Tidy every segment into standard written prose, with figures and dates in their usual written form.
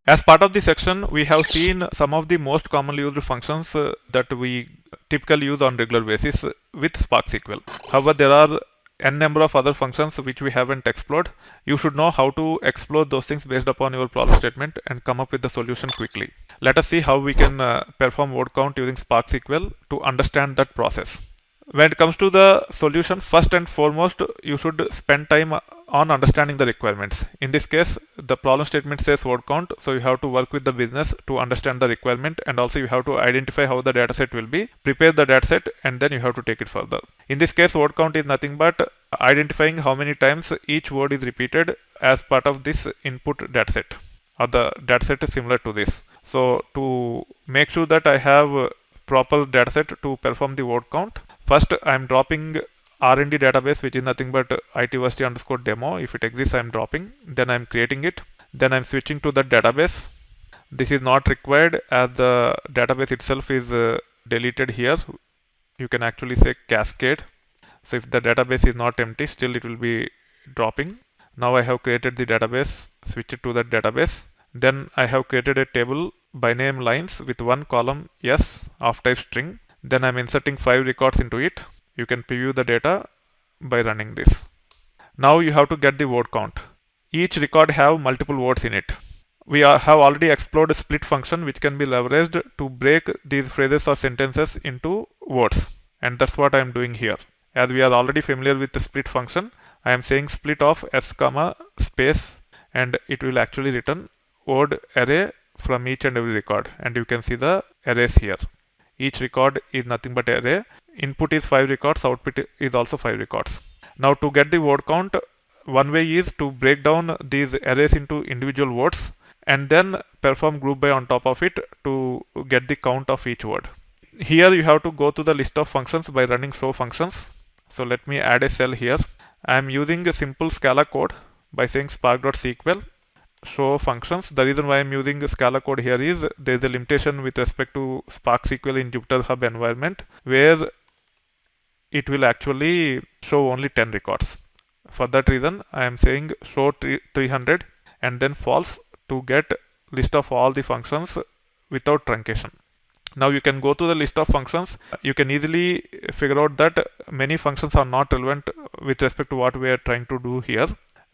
As part of this section, we have seen some of the most commonly used functions that we typically use on regular basis with Spark SQL. However, there are n number of other functions which we haven't explored. You should know how to explore those things based upon your problem statement and come up with the solution quickly. Let us see how we can perform word count using Spark SQL to understand that process. When it comes to the solution, first and foremost, you should spend time on understanding the requirements. In this case, the problem statement says word count, so you have to work with the business to understand the requirement, and also you have to identify how the dataset will be, prepare the dataset, and then you have to take it further. In this case, word count is nothing but identifying how many times each word is repeated as part of this input dataset, or the dataset is similar to this. So to make sure that I have proper dataset to perform the word count, first I'm dropping R&D database, which is nothing but itversity underscore demo. If it exists, I'm dropping. Then I'm creating it. Then I'm switching to that database. This is not required as the database itself is deleted here. You can actually say cascade. So if the database is not empty, still it will be dropping. Now I have created the database, switch it to that database. Then I have created a table by name lines with one column yes of type string. Then I'm inserting 5 records into it. You can preview the data by running this. Now you have to get the word count. Each record have multiple words in it. We have already explored a split function which can be leveraged to break these phrases or sentences into words. And that's what I am doing here. As we are already familiar with the split function, I am saying split of s comma space, and it will actually return word array from each and every record. And you can see the arrays here. Each record is nothing but array. Input is 5 records, output is also 5 records. Now to get the word count, one way is to break down these arrays into individual words and then perform group by on top of it to get the count of each word. Here you have to go to the list of functions by running show functions. So let me add a cell here. I am using a simple Scala code by saying spark.sql show functions. The reason why I'm using the Scala code here is there is a limitation with respect to Spark SQL in Jupyter Hub environment where it will actually show only 10 records. For that reason, I am saying show 300 and then false to get list of all the functions without truncation. Now you can go to the list of functions. You can easily figure out that many functions are not relevant with respect to what we are trying to do here.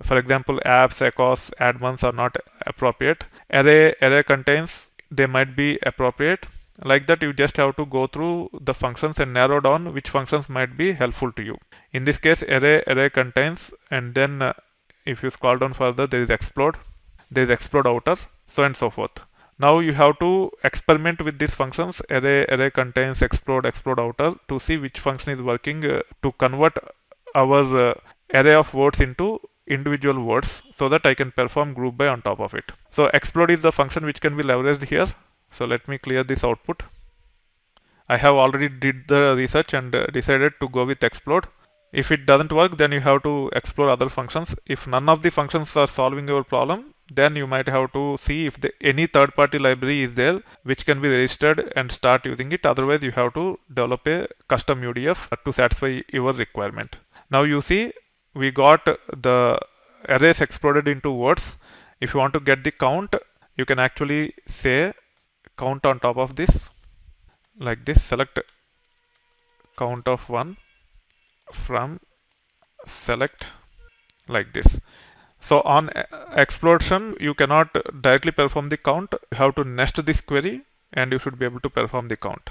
For example, apps, echoes, add-ons are not appropriate. Array contains, they might be appropriate. Like that, you just have to go through the functions and narrow down which functions might be helpful to you. In this case, array contains, and then if you scroll down further, there is explode, there is explode outer, so and so forth. Now you have to experiment with these functions, array contains, explode outer, to see which function is working to convert our array of words into individual words so that I can perform group by on top of it. So explode is the function which can be leveraged here. So let me clear this output. I have already did the research and decided to go with explode. If it doesn't work, then you have to explore other functions. If none of the functions are solving your problem, then you might have to see if any third-party library is there which can be registered and start using it. Otherwise, you have to develop a custom UDF to satisfy your requirement. Now you see we got the arrays exploded into words. If you want to get the count, you can actually say count on top of this like this. Select count of 1 from select like this. So on explosion, you cannot directly perform the count. You have to nest this query and you should be able to perform the count.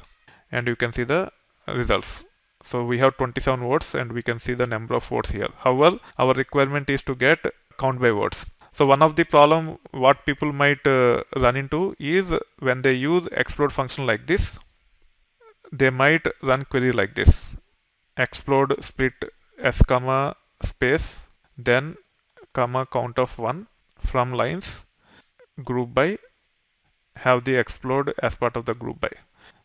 And you can see the results. So we have 27 words and we can see the number of words here. However, our requirement is to get count by words. So one of the problem what people might run into is when they use explode function like this, they might run query like this. Explode split s comma space then comma count of 1 from lines group by, have the explode as part of the group by.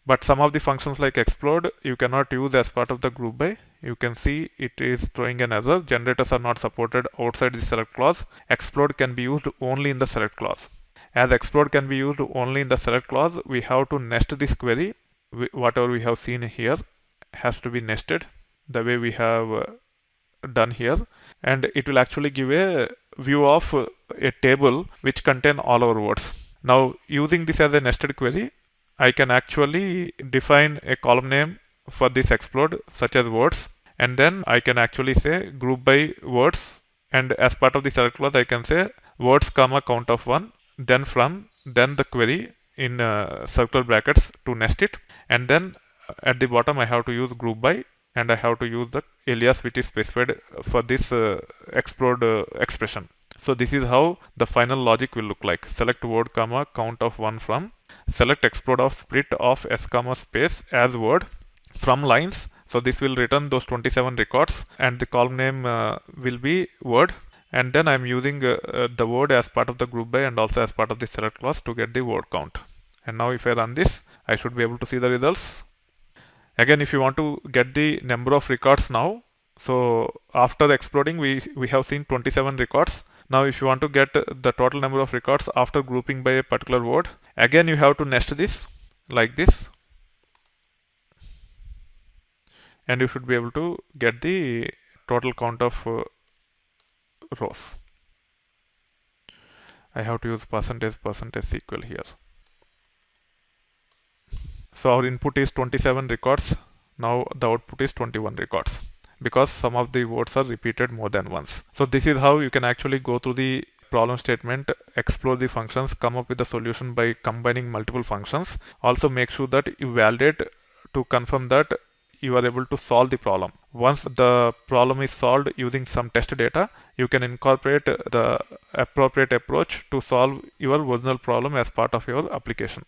But some of the functions like explode you cannot use as part of the group by. You can see it is throwing an error. Generators are not supported outside the select clause. Explode can be used only in the select clause. As explode can be used only in the select clause, we have to nest this query. Whatever we have seen here has to be nested the way we have done here, and it will actually give a view of a table which contain all our words. Now using this as a nested query, I can actually define a column name for this explode such as words, and then I can actually say group by words, and as part of the select clause I can say words comma count of 1, then from, then the query in circular brackets to nest it, and then at the bottom I have to use group by, and I have to use the alias which is specified for this explode expression. So this is how the final logic will look like. Select word comma count of 1 from, select explode of split of s comma space as word from lines. So this will return those 27 records, and the column name will be word, and then I'm using the word as part of the group by and also as part of the select clause to get the word count. And now if I run this, I should be able to see the results. Again, if you want to get the number of records now, so after exploding we have seen 27 records. Now if you want to get the total number of records after grouping by a particular word, again you have to nest this like this, and you should be able to get the total count of rows. I have to use percentage SQL here. So our input is 27 records. Now the output is 21 records because some of the words are repeated more than once. So this is how you can actually go through the problem statement, explore the functions, come up with the solution by combining multiple functions. Also make sure that you validate to confirm that you are able to solve the problem. Once the problem is solved using some test data, you can incorporate the appropriate approach to solve your original problem as part of your application.